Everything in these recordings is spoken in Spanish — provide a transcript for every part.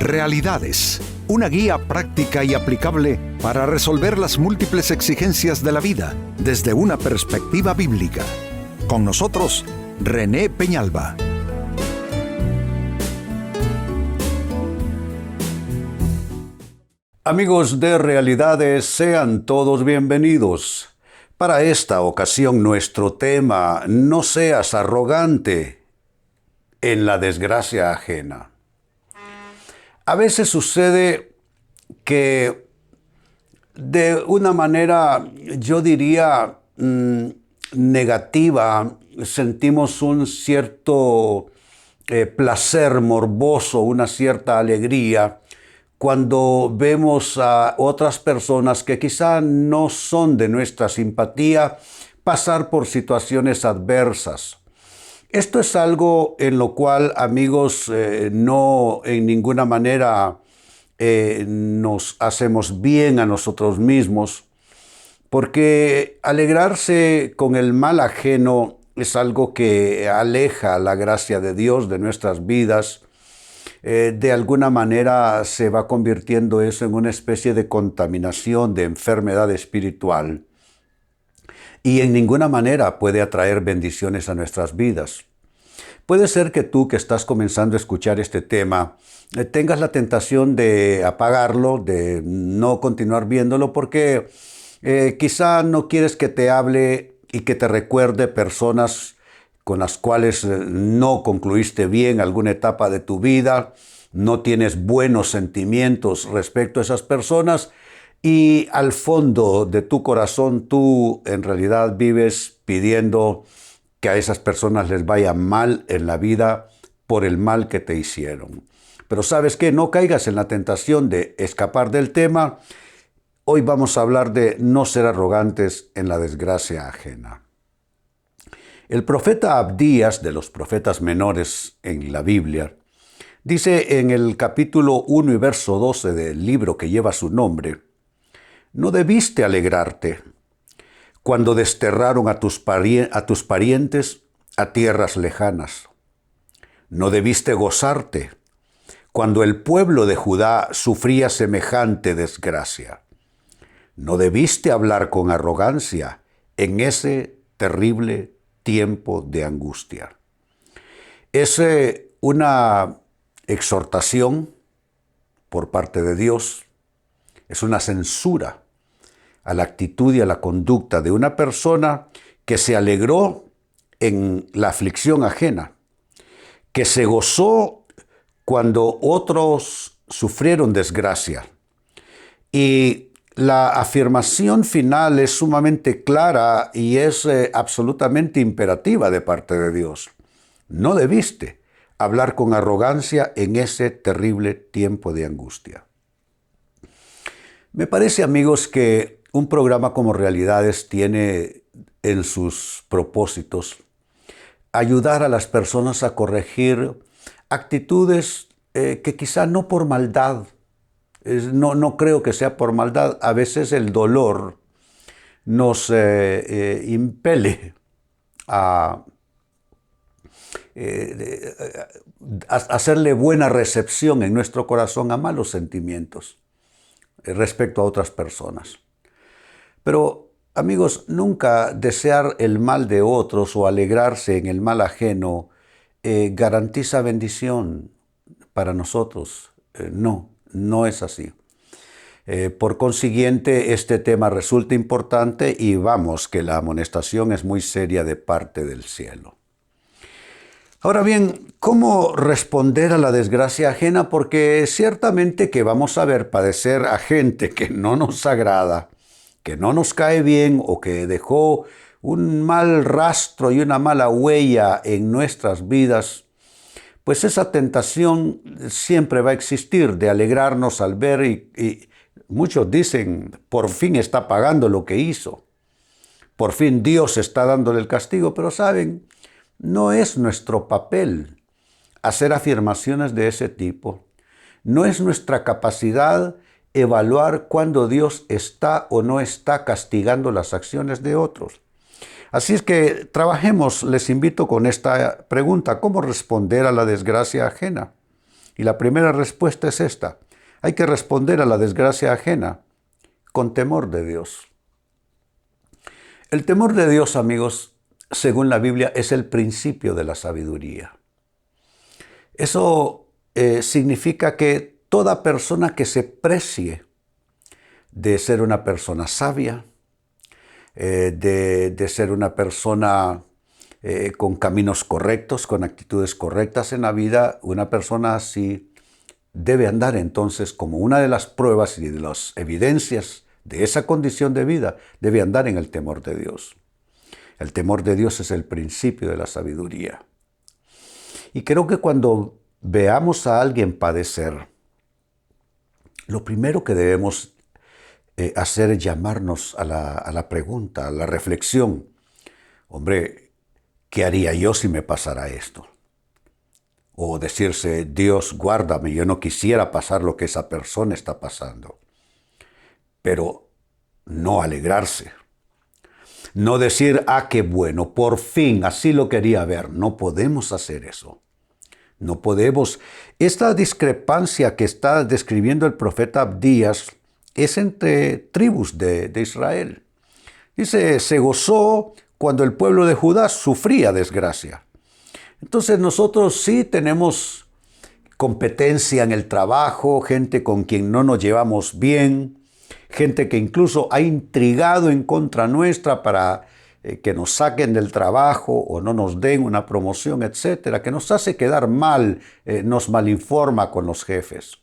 Realidades, una guía práctica y aplicable para resolver las múltiples exigencias de la vida desde una perspectiva bíblica. Con nosotros, René Peñalba. Amigos de Realidades, sean todos bienvenidos. Para esta ocasión nuestro tema, no seas arrogante en la desgracia ajena. A veces sucede que de una manera, yo diría, negativa, sentimos un cierto placer morboso, una cierta alegría, cuando vemos a otras personas que quizá no son de nuestra simpatía pasar por situaciones adversas. Esto es algo en lo cual, amigos, no en ninguna manera nos hacemos bien a nosotros mismos, porque alegrarse con el mal ajeno es algo que aleja la gracia de Dios de nuestras vidas. De alguna manera se va convirtiendo eso en una especie de contaminación, de enfermedad espiritual. Y en ninguna manera puede atraer bendiciones a nuestras vidas. Puede ser que tú que estás comenzando a escuchar este tema tengas la tentación de apagarlo, de no continuar viéndolo, porque quizá no quieres que te hable y que te recuerde personas con las cuales no concluiste bien alguna etapa de tu vida, no tienes buenos sentimientos respecto a esas personas y al fondo de tu corazón tú en realidad vives pidiendo que a esas personas les vaya mal en la vida por el mal que te hicieron. Pero ¿sabes qué? No caigas en la tentación de escapar del tema. Hoy vamos a hablar de no ser arrogantes en la desgracia ajena. El profeta Abdías, de los profetas menores en la Biblia, dice en el capítulo 1 y verso 12 del libro que lleva su nombre: «No debiste alegrarte cuando desterraron a tus parientes a tierras lejanas. No debiste gozarte cuando el pueblo de Judá sufría semejante desgracia. No debiste hablar con arrogancia en ese terrible tiempo de angustia». Es una exhortación por parte de Dios, es una censura a la actitud y a la conducta de una persona que se alegró en la aflicción ajena, que se gozó cuando otros sufrieron desgracia. Y la afirmación final es sumamente clara y es absolutamente imperativa de parte de Dios. No debiste hablar con arrogancia en ese terrible tiempo de angustia. Me parece, amigos, que un programa como Realidades tiene en sus propósitos ayudar a las personas a corregir actitudes que quizá no por maldad, no creo que sea por maldad. A veces el dolor nos impele a hacerle buena recepción en nuestro corazón a malos sentimientos respecto a otras personas. Pero, amigos, nunca desear el mal de otros o alegrarse en el mal ajeno garantiza bendición para nosotros. No es así. Por consiguiente, este tema resulta importante y vamos, que la amonestación es muy seria de parte del cielo. Ahora bien, ¿cómo responder a la desgracia ajena? Porque ciertamente que vamos a ver padecer a gente que no nos agrada, que no nos cae bien o que dejó un mal rastro y una mala huella en nuestras vidas, pues esa tentación siempre va a existir de alegrarnos al ver y muchos dicen, por fin está pagando lo que hizo, por fin Dios está dándole el castigo, pero saben, no es nuestro papel hacer afirmaciones de ese tipo. No es nuestra capacidad evaluar cuándo Dios está o no está castigando las acciones de otros. Así es que trabajemos, les invito con esta pregunta: ¿cómo responder a la desgracia ajena? Y la primera respuesta es esta. Hay que responder a la desgracia ajena con temor de Dios. El temor de Dios, amigos, según la Biblia, es el principio de la sabiduría. Eso significa que toda persona que se precie de ser una persona sabia, de ser una persona con caminos correctos, con actitudes correctas en la vida, una persona así debe andar entonces como una de las pruebas y de las evidencias de esa condición de vida, debe andar en el temor de Dios. El temor de Dios es el principio de la sabiduría. Y creo que cuando veamos a alguien padecer, lo primero que debemos hacer es llamarnos a la pregunta, a la reflexión. Hombre, ¿qué haría yo si me pasara esto? O decirse, Dios, guárdame, yo no quisiera pasar lo que esa persona está pasando. Pero no alegrarse. No decir, qué bueno, por fin, así lo quería ver. No podemos hacer eso. No podemos. Esta discrepancia que está describiendo el profeta Abdías es entre tribus de Israel. Dice, se gozó cuando el pueblo de Judá sufría desgracia. Entonces nosotros sí tenemos competencia en el trabajo, gente con quien no nos llevamos bien, gente que incluso ha intrigado en contra nuestra para que nos saquen del trabajo o no nos den una promoción, etcétera, que nos hace quedar mal, nos malinforma con los jefes.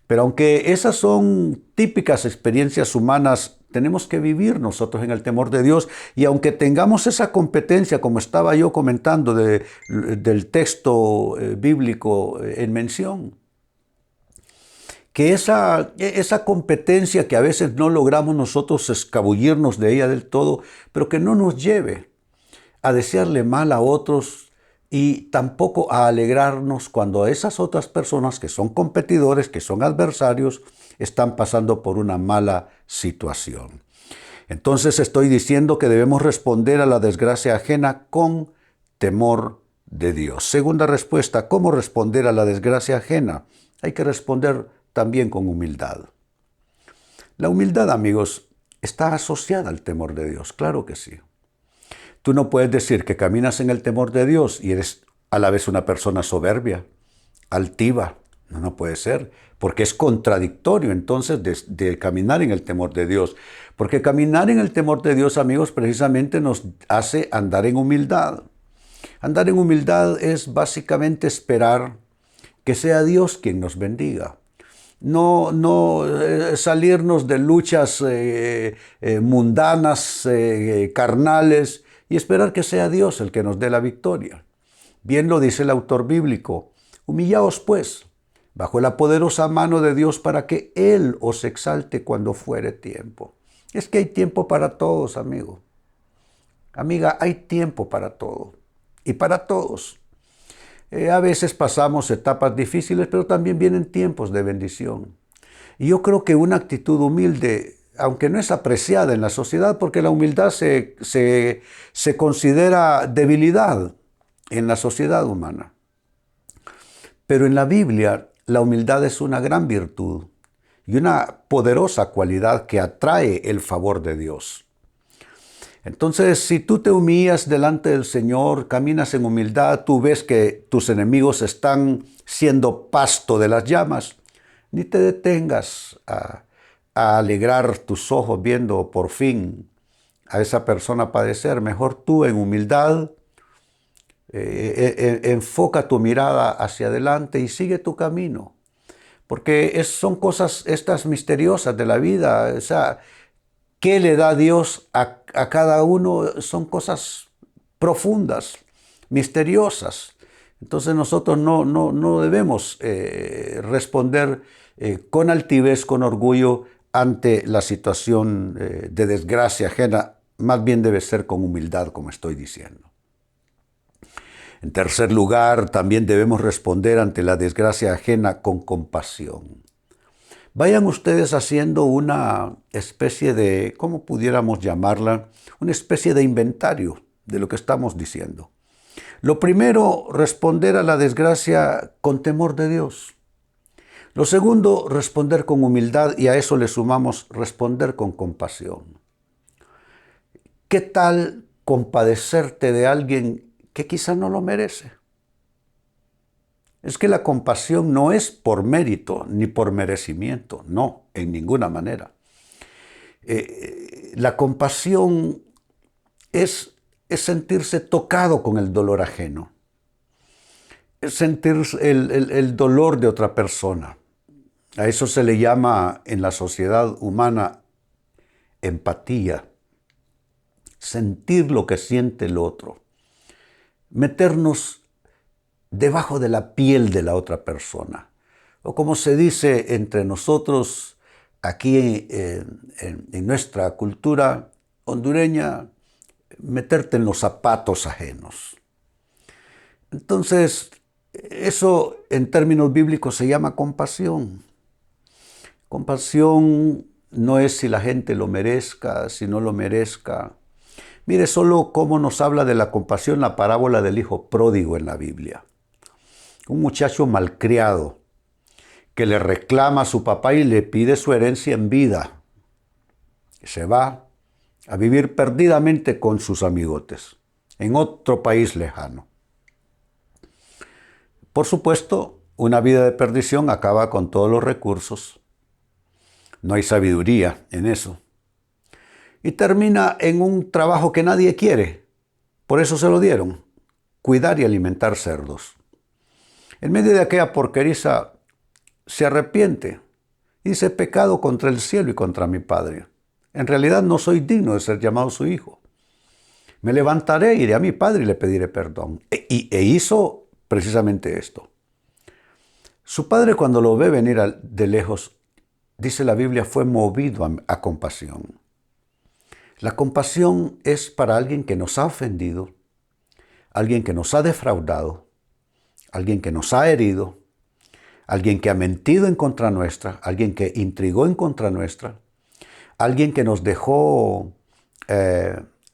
Pero aunque esas son típicas experiencias humanas, tenemos que vivir nosotros en el temor de Dios, y aunque tengamos esa competencia, como estaba yo comentando del texto bíblico en mención, que esa competencia que a veces no logramos nosotros escabullirnos de ella del todo, pero que no nos lleve a desearle mal a otros y tampoco a alegrarnos cuando esas otras personas que son competidores, que son adversarios, están pasando por una mala situación. Entonces estoy diciendo que debemos responder a la desgracia ajena con temor de Dios. Segunda respuesta, ¿cómo responder a la desgracia ajena? Hay que responder también con humildad. La humildad, amigos, está asociada al temor de Dios, claro que sí. Tú no puedes decir que caminas en el temor de Dios y eres a la vez una persona soberbia, altiva. No puede ser, porque es contradictorio entonces de caminar en el temor de Dios. Porque caminar en el temor de Dios, amigos, precisamente nos hace andar en humildad. Andar en humildad es básicamente esperar que sea Dios quien nos bendiga. No salirnos de luchas mundanas, carnales, y esperar que sea Dios el que nos dé la victoria. Bien lo dice el autor bíblico, humillaos pues bajo la poderosa mano de Dios para que Él os exalte cuando fuere tiempo. Es que hay tiempo para todos, amigo. Amiga, hay tiempo para todo y para todos. A veces pasamos etapas difíciles, pero también vienen tiempos de bendición. Y yo creo que una actitud humilde, aunque no es apreciada en la sociedad, porque la humildad se considera debilidad en la sociedad humana. Pero en la Biblia, la humildad es una gran virtud y una poderosa cualidad que atrae el favor de Dios. Entonces, si tú te humillas delante del Señor, caminas en humildad, tú ves que tus enemigos están siendo pasto de las llamas, ni te detengas a alegrar tus ojos viendo por fin a esa persona padecer. Mejor tú en humildad, enfoca tu mirada hacia adelante y sigue tu camino. Porque son cosas estas misteriosas de la vida. O sea, ¿qué le da Dios a cada uno? Son cosas profundas, misteriosas. Entonces nosotros no debemos responder con altivez, con orgullo ante la situación de desgracia ajena. Más bien debe ser con humildad, como estoy diciendo. En tercer lugar, también debemos responder ante la desgracia ajena con compasión. Vayan ustedes haciendo una especie de, ¿cómo pudiéramos llamarla? Una especie de inventario de lo que estamos diciendo. Lo primero, responder a la desgracia con temor de Dios. Lo segundo, responder con humildad, y a eso le sumamos responder con compasión. ¿Qué tal compadecerte de alguien que quizá no lo merece? Es que la compasión no es por mérito ni por merecimiento, no, en ninguna manera. La compasión es sentirse tocado con el dolor ajeno, es sentir el dolor de otra persona. A eso se le llama en la sociedad humana empatía, sentir lo que siente el otro, meternos debajo de la piel de la otra persona. O como se dice entre nosotros aquí en nuestra cultura hondureña, meterte en los zapatos ajenos. Entonces, eso en términos bíblicos se llama compasión. Compasión no es si la gente lo merezca, si no lo merezca. Mire solo cómo nos habla de la compasión la parábola del hijo pródigo en la Biblia. Un muchacho malcriado que le reclama a su papá y le pide su herencia en vida. Se va a vivir perdidamente con sus amigotes en otro país lejano. Por supuesto, una vida de perdición acaba con todos los recursos. No hay sabiduría en eso. Y termina en un trabajo que nadie quiere. Por eso se lo dieron: cuidar y alimentar cerdos. En medio de aquella porqueriza se arrepiente y dice: pecado contra el cielo y contra mi Padre. En realidad no soy digno de ser llamado su hijo. Me levantaré, iré a mi Padre y le pediré perdón. E hizo precisamente esto. Su padre, cuando lo ve venir de lejos, dice la Biblia, fue movido a compasión. La compasión es para alguien que nos ha ofendido, alguien que nos ha defraudado, alguien que nos ha herido, alguien que ha mentido en contra nuestra, alguien que intrigó en contra nuestra, alguien que nos dejó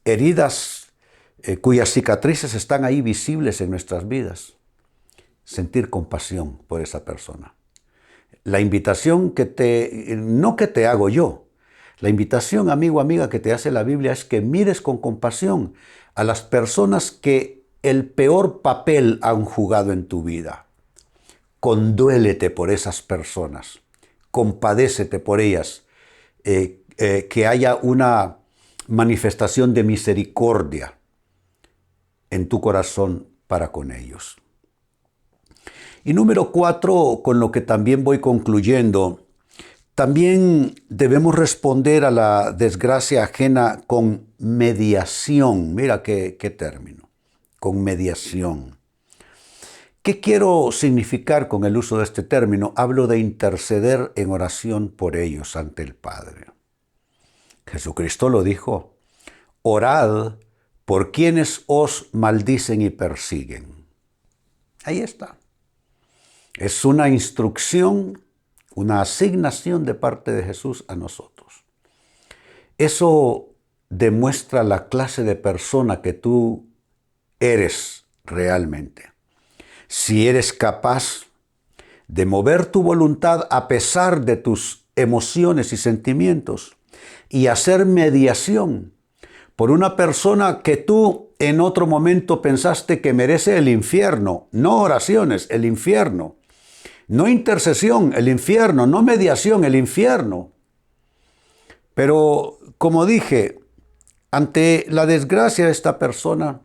heridas cuyas cicatrices están ahí visibles en nuestras vidas. Sentir compasión por esa persona. La invitación no que te hago yo, la invitación, amigo, amiga, que te hace la Biblia es que mires con compasión a las personas que el peor papel han jugado en tu vida. Conduélete por esas personas, compadécete por ellas, que haya una manifestación de misericordia en tu corazón para con ellos. Y número 4, con lo que también voy concluyendo, también debemos responder a la desgracia ajena con mediación. Mira qué término, con mediación. ¿Qué quiero significar con el uso de este término? Hablo de interceder en oración por ellos ante el Padre. Jesucristo lo dijo: orad por quienes os maldicen y persiguen. Ahí está. Es una instrucción, una asignación de parte de Jesús a nosotros. Eso demuestra la clase de persona que tú eres realmente. Si eres capaz de mover tu voluntad a pesar de tus emociones y sentimientos y hacer mediación por una persona que tú en otro momento pensaste que merece el infierno, no oraciones, el infierno. No intercesión, el infierno, no mediación, el infierno. Pero, como dije, ante la desgracia de esta persona,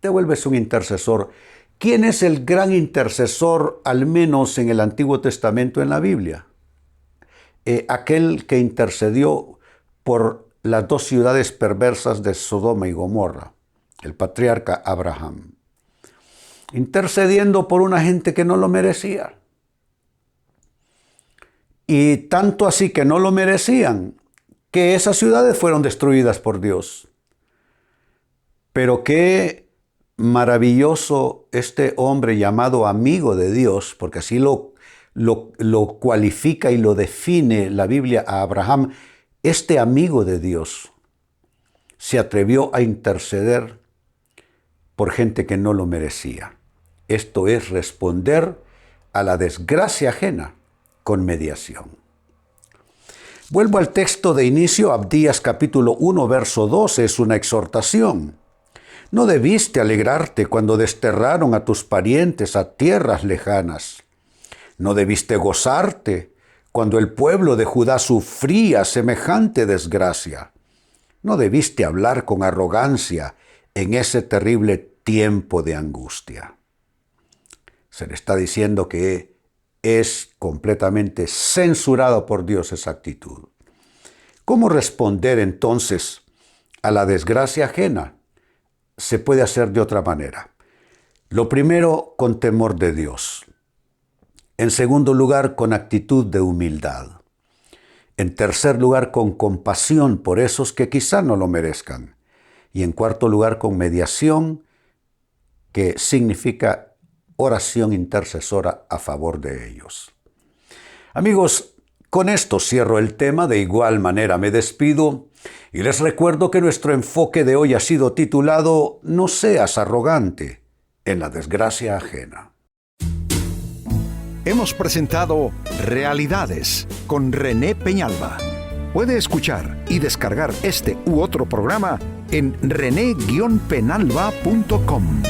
te vuelves un intercesor. ¿Quién es el gran intercesor, al menos en el Antiguo Testamento en la Biblia? Aquel que intercedió por las 2 ciudades perversas de Sodoma y Gomorra, el patriarca Abraham. Intercediendo por una gente que no lo merecía. Y tanto así que no lo merecían, que esas ciudades fueron destruidas por Dios. Pero qué maravilloso este hombre llamado amigo de Dios, porque así lo cualifica y lo define la Biblia a Abraham. Este amigo de Dios se atrevió a interceder por gente que no lo merecía. Esto es responder a la desgracia ajena con mediación. Vuelvo al texto de inicio, Abdías capítulo 1, verso 12, es una exhortación. No debiste alegrarte cuando desterraron a tus parientes a tierras lejanas. No debiste gozarte cuando el pueblo de Judá sufría semejante desgracia. No debiste hablar con arrogancia en ese terrible tiempo de angustia. Se le está diciendo que es completamente censurado por Dios esa actitud. ¿Cómo responder entonces a la desgracia ajena? Se puede hacer de otra manera. Lo primero, con temor de Dios. En segundo lugar, con actitud de humildad. En tercer lugar, con compasión por esos que quizá no lo merezcan. Y en cuarto lugar, con mediación, que significa oración intercesora a favor de ellos. Amigos, con esto cierro el tema, de igual manera me despido y les recuerdo que nuestro enfoque de hoy ha sido titulado No seas arrogante en la desgracia ajena. Hemos presentado Realidades con René Peñalba. Puede escuchar y descargar este u otro programa en rene-penalba.com.